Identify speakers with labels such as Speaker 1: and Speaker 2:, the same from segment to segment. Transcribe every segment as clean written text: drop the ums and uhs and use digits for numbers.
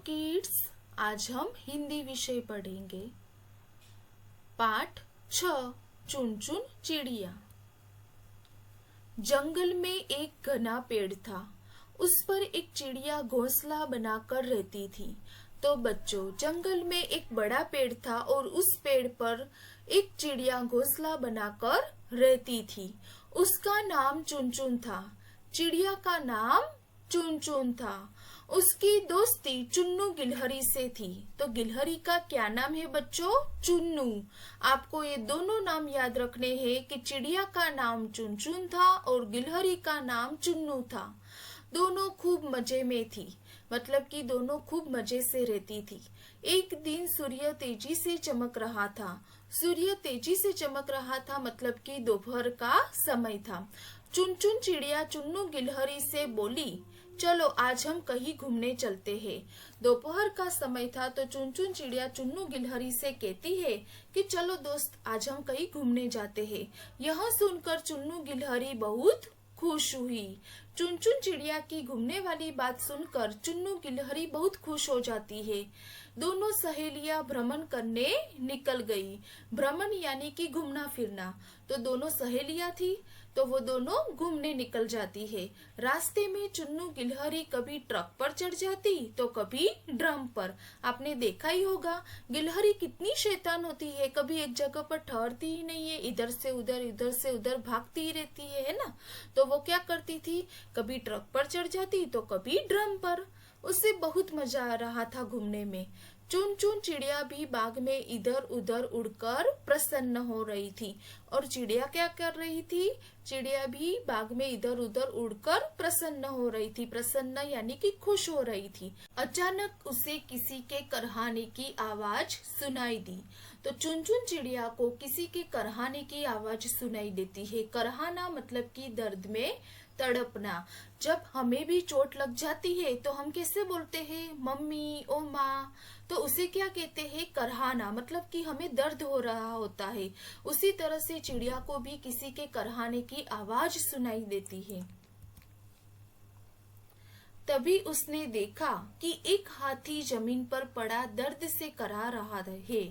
Speaker 1: Kids, आज हम हिंदी विषय पढ़ेंगे। पाठ 6 चुन चुन चिड़िया। जंगल में एक घना पेड़ था। उस पर एक चिड़िया घोंसला बनाकर रहती थी। तो बच्चों, जंगल में एक बड़ा पेड़ था और उस पेड़ पर एक चिड़िया घोंसला बनाकर रहती थी। उसका नाम चुन चुन था। चिड़िया का नाम चुन चुन था। उसकी दोस्ती चुन्नू गिलहरी से थी। तो गिलहरी का क्या नाम है बच्चों? चुन्नू। आपको ये दोनों नाम याद रखने हैं कि चिड़िया का नाम चुन चुन था और गिलहरी का नाम चुन्नू था। दोनों खूब मजे में थी, मतलब कि दोनों खूब मजे से रहती थी। एक दिन सूर्य तेजी से चमक रहा था। सूर्य तेजी से चमक रहा था मतलब कि दोपहर का समय था। चुन चुन चिड़िया चुन्नू गिलहरी से बोली, चलो आज हम कहीं घूमने चलते हैं। दोपहर का समय था तो चुन चुन चिड़िया चुन्नू गिलहरी से कहती है कि चलो दोस्त, आज हम कहीं घूमने जाते हैं। यह सुनकर चुन्नू गिलहरी बहुत खुश हुई। चुन चुन चिड़िया की घूमने वाली बात सुनकर चुन्नू गिलहरी बहुत खुश हो जाती है। दोनों सहेलियां भ्रमण करने निकल गई। भ्रमण यानी कि घूमना फिरना। तो दोनों सहेलियां थी तो वो दोनों घूमने निकल जाती है। रास्ते में चुन्नू गिलहरी कभी ट्रक पर चढ़ जाती तो कभी ड्रम पर। आपने देखा ही होगा गिलहरी कितनी शैतान होती है, कभी एक जगह पर ठहरती ही नहीं है, इधर से उधर भागती ही रहती है ना। तो वो क्या करती थी, कभी ट्रक पर चढ़ जाती तो कभी ड्रम पर। उसे बहुत मजा आ रहा था घूमने में। चुन चुन चिड़िया भी बाग में इधर उधर उड़कर प्रसन्न हो रही थी। और चिड़िया क्या कर रही थी? चिड़िया भी बाग में इधर उधर उड़कर प्रसन्न हो रही थी। प्रसन्न यानी कि खुश हो रही थी। अचानक उसे किसी के करहाने की आवाज सुनाई दी। तो चुन चुन चिड़िया को किसी के करहाने की आवाज सुनाई देती है। करहाना मतलब कि दर्द में तड़पना। जब हमें भी चोट लग जाती है तो हम कैसे बोलते हैं? मम्मी, ओ माँ। तो उसे क्या कहते हैं? करहाना, मतलब कि हमें दर्द हो रहा होता है। उसी तरह से चिड़िया को भी किसी के करहाने की आवाज सुनाई देती है। तभी उसने देखा कि एक हाथी जमीन पर पड़ा दर्द से कराह रहा है।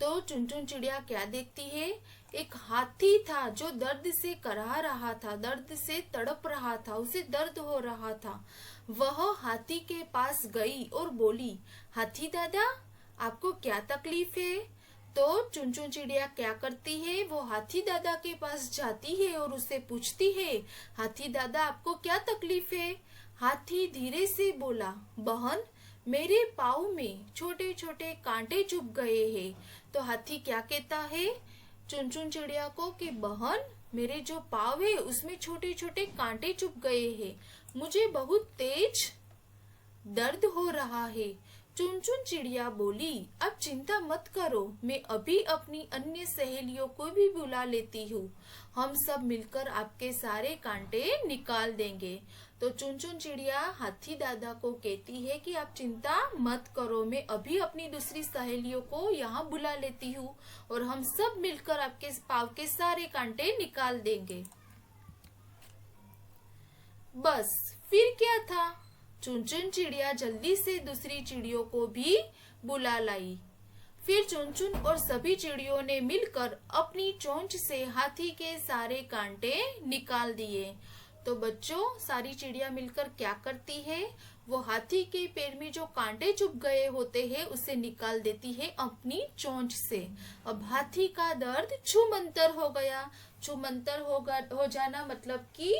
Speaker 1: तो चुन चुन चिड़िया क्या देखती है? एक हाथी था जो दर्द से कराह रहा था, दर्द से तड़प रहा था, उसे दर्द हो रहा था। वह हाथी के पास गई और बोली, हाथी दादा, आपको क्या तकलीफ है? तो चुन चुन चिड़िया क्या करती है? वो हाथी दादा के पास जाती है और उससे पूछती है, हाथी दादा, आपको क्या तकलीफ है? हाथी धीरे से बोला, बहन, मेरे पाँव में छोटे छोटे कांटे चुभ गए हैं। तो हाथी क्या कहता है चुन चुन चिड़िया को कि बहन, मेरे जो पाँव है उसमें छोटे छोटे कांटे चुभ गए हैं, मुझे बहुत तेज दर्द हो रहा है। चुन चुन चिड़िया बोली, अब चिंता मत करो, मैं अभी अपनी अन्य सहेलियों को भी बुला लेती हूँ। हम सब मिलकर आपके सारे कांटे निकाल देंगे। तो चुन चुन चिड़िया हाथी दादा को कहती है कि आप चिंता मत करो, मैं अभी अपनी दूसरी सहेलियों को यहाँ बुला लेती हूँ और हम सब मिलकर आपके पाँव के सारे कांटे निकाल देंगे। बस फिर क्या था, चुन चुन चिड़िया जल्दी से दूसरी चिड़ियों को भी बुला लाई। फिर चुन चुन और सभी चिड़ियों ने मिलकर अपनी चोंच से हाथी के सारे कांटे निकाल दिए। तो बच्चों, सारी चिड़िया मिलकर क्या करती है? वो हाथी के पैर में जो कांटे चुभ गए होते हैं उसे निकाल देती है अपनी चोंच से। अब हाथी का दर्द छूमंतर हो गया। छूमंतर हो जाना मतलब कि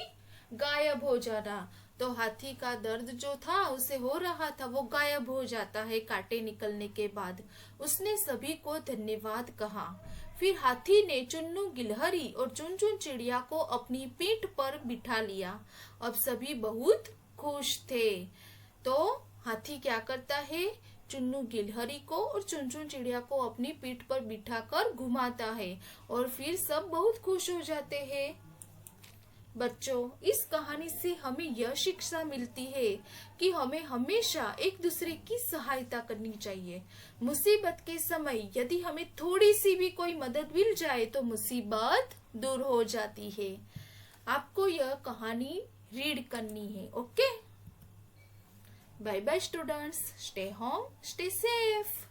Speaker 1: गायब हो जाना। तो हाथी का दर्द जो था उसे हो रहा था वो गायब हो जाता है कांटे निकलने के बाद। उसने सभी को धन्यवाद कहा। फिर हाथी ने चुन्नू गिलहरी और चुन चुन चिड़िया को अपनी पीठ पर बिठा लिया। अब सभी बहुत खुश थे। तो हाथी क्या करता है? चुन्नू गिलहरी को और चुन चुन चिड़िया को अपनी पीठ पर बिठाकर घुमाता है और फिर सब बहुत खुश हो जाते हैं। बच्चों, इस कहानी से हमें यह शिक्षा मिलती है कि हमें हमेशा एक दूसरे की सहायता करनी चाहिए। मुसीबत के समय यदि हमें थोड़ी सी भी कोई मदद मिल जाए तो मुसीबत दूर हो जाती है। आपको यह कहानी रीड करनी है, okay? Bye bye students. Stay home, stay safe.